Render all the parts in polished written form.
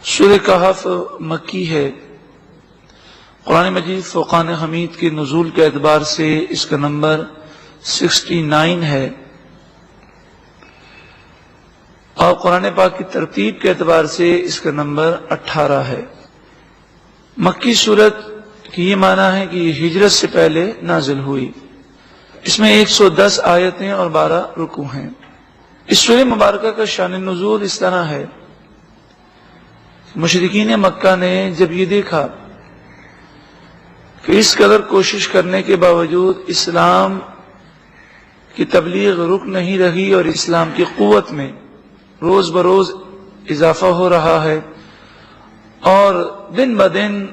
سورہ کہف مکی ہے۔ قرآن مجید فرقان حمید کے نزول کے اعتبار سے اس کا نمبر 69 ہے، اور قرآن پاک کی ترتیب کے اعتبار سے اس کا نمبر 18 ہے۔ مکی سورت کی یہ معنی ہے کہ یہ ہجرت سے پہلے نازل ہوئی۔ اس میں 110 آیتیں اور 12 رکوع ہیں۔ اس سورہ مبارکہ کا شان نزول اس طرح ہے، مشرکین مکہ نے جب یہ دیکھا کہ اس قدر کوشش کرنے کے باوجود اسلام کی تبلیغ رک نہیں رہی اور اسلام کی قوت میں روز بروز اضافہ ہو رہا ہے اور دن بدن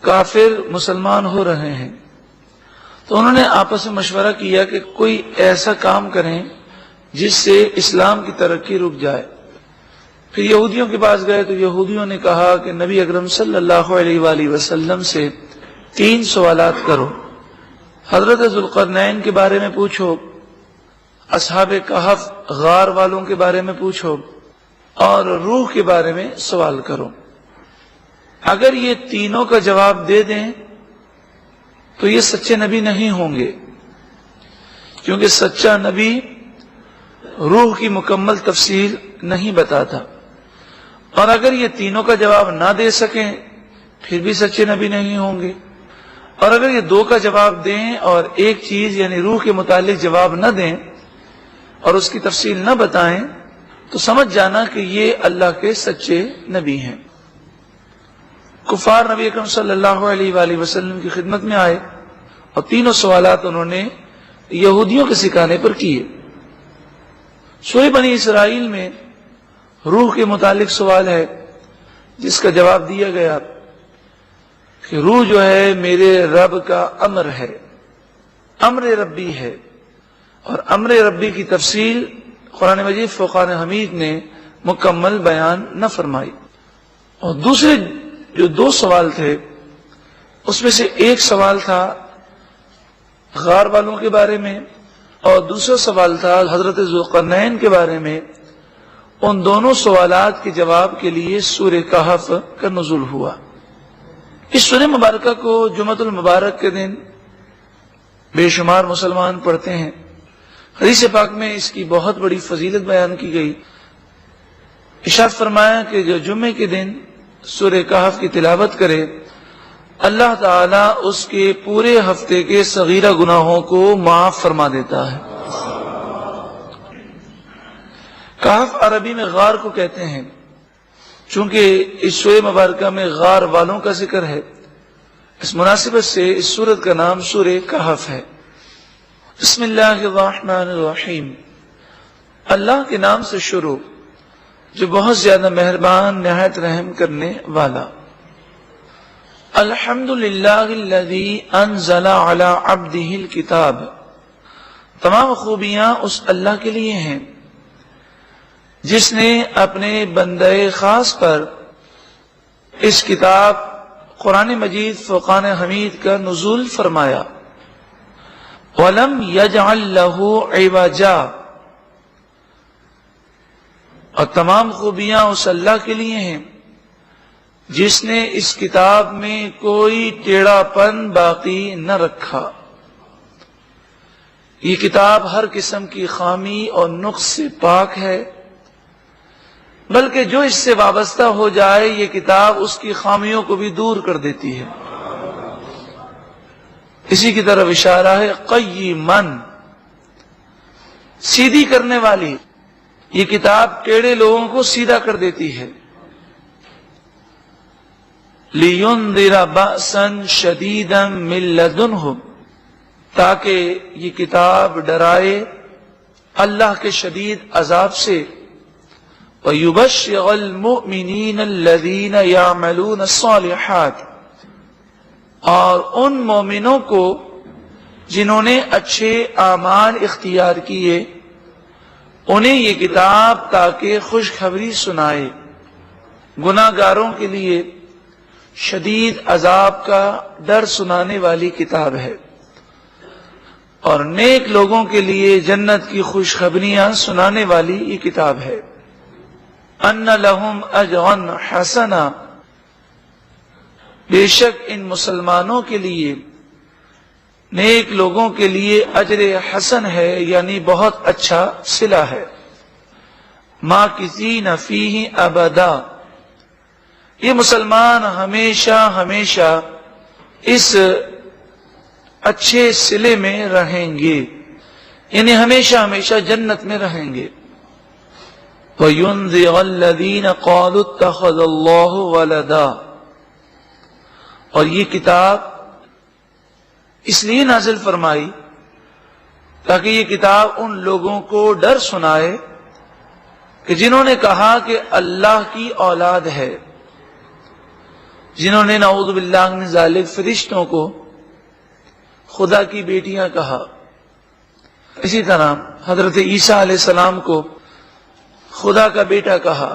کافر مسلمان ہو رہے ہیں، تو انہوں نے آپس میں مشورہ کیا کہ کوئی ایسا کام کریں جس سے اسلام کی ترقی رک جائے۔ پھر یہودیوں کے پاس گئے تو یہودیوں نے کہا کہ نبی اکرم صلی اللہ علیہ وآلہ وسلم سے 3 سوالات کرو، حضرت ذوالقرنین کے بارے میں پوچھو، اصحاب کہف غار والوں کے بارے میں پوچھو، اور روح کے بارے میں سوال کرو۔ اگر یہ تینوں کا جواب دے دیں تو یہ سچے نبی نہیں ہوں گے، کیونکہ سچا نبی روح کی مکمل تفصیل نہیں بتاتا، اور اگر یہ تینوں کا جواب نہ دے سکیں پھر بھی سچے نبی نہیں ہوں گے، اور اگر یہ 2 کا جواب دیں اور ایک چیز یعنی روح کے متعلق جواب نہ دیں اور اس کی تفصیل نہ بتائیں تو سمجھ جانا کہ یہ اللہ کے سچے نبی ہیں۔ کفار نبی اکرم صلی اللہ علیہ وآلہ وسلم کی خدمت میں آئے اور 3 سوالات انہوں نے یہودیوں کے سکھانے پر کیے۔ سورہ بنی اسرائیل میں روح کے متعلق سوال ہے جس کا جواب دیا گیا کہ روح جو ہے میرے رب کا امر ہے، امر ربی ہے، اور امر ربی کی تفصیل قرآن مجید فرقان حمید نے مکمل بیان نہ فرمائی۔ اور دوسرے جو 2 سوال تھے اس میں سے ایک سوال تھا غار والوں کے بارے میں اور دوسرا سوال تھا حضرت ذوالقرنین کے بارے میں۔ ان دونوں سوالات کے جواب کے لیے سورہ کہف کا نزول ہوا۔ اس سورہ مبارکہ کو جمعۃ المبارک کے دن بے شمار مسلمان پڑھتے ہیں۔ حدیث پاک میں اس کی بہت بڑی فضیلت بیان کی گئی۔ ارشاد فرمایا کہ جو جمعے کے دن سورہ کہف کی تلاوت کرے اللہ تعالیٰ اس کے پورے ہفتے کے صغیرہ گناہوں کو معاف فرما دیتا ہے۔ کہف عربی میں غار کو کہتے ہیں، چونکہ اس سورہ مبارکہ میں غار والوں کا ذکر ہے، اس مناسبت سے اس سورت کا نام سورہ کہف ہے۔ بسم اللہ الرحمن الرحیم، اللہ کے نام سے شروع جو بہت زیادہ مہربان نہایت رحم کرنے والا۔ الحمدللہ الذی انزل علی عبدہ الکتاب، تمام خوبیاں اس اللہ کے لیے ہیں جس نے اپنے بندہ خاص پر اس کتاب قرآن مجید فرقان حمید کا نزول فرمایا۔ وَلَمْ يَجْعَلْ لَهُ عِوَجًا، اور تمام خوبیاں اس اللہ کے لیے ہیں جس نے اس کتاب میں کوئی ٹیڑھا پن باقی نہ رکھا۔ یہ کتاب ہر قسم کی خامی اور نقص سے پاک ہے، بلکہ جو اس سے وابستہ ہو جائے یہ کتاب اس کی خامیوں کو بھی دور کر دیتی ہے۔ اسی کی طرف اشارہ ہے قیماً، سیدھی کرنے والی، یہ کتاب ٹیڑھے لوگوں کو سیدھا کر دیتی ہے۔ لِيُنذِرَ بَأْسًا شَدِيدًا مِّن لَّدُنْهُ، تاکہ یہ کتاب ڈرائے اللہ کے شدید عذاب سے۔ وَيُبَشِّرَ الْمُؤْمِنِينَ الَّذِينَ يَعْمَلُونَ الصَّالِحَاتِ، اور ان مومنوں کو جنہوں نے اچھے اعمال اختیار کیے انہیں یہ کتاب تاکہ خوشخبری سنائے۔ گناہ گاروں کے لیے شدید عذاب کا ڈر سنانے والی کتاب ہے، اور نیک لوگوں کے لیے جنت کی خوشخبریاں سنانے والی یہ کتاب ہے۔ ان لہم اجرا حسنا، بے شک ان مسلمانوں کے لیے، نیک لوگوں کے لیے اجر حسن ہے، یعنی بہت اچھا صلہ ہے۔ ماکثین فیہ ابدا، یہ مسلمان ہمیشہ ہمیشہ اس اچھے صلے میں رہیں گے، یعنی ہمیشہ ہمیشہ جنت میں رہیں گے۔ وَيُنذِرَ الَّذِينَ قَالُوا اتَّخَذَ اللَّهُ وَلَدًا، اور یہ کتاب اس لیے نازل فرمائی تاکہ یہ کتاب ان لوگوں کو ڈر سنائے کہ جنہوں نے کہا کہ اللہ کی اولاد ہے، جنہوں نے نعوذ باللہ من ذالک فرشتوں کو خدا کی بیٹیاں کہا، اسی طرح حضرت عیسیٰ علیہ السلام کو خدا کا بیٹا کہا۔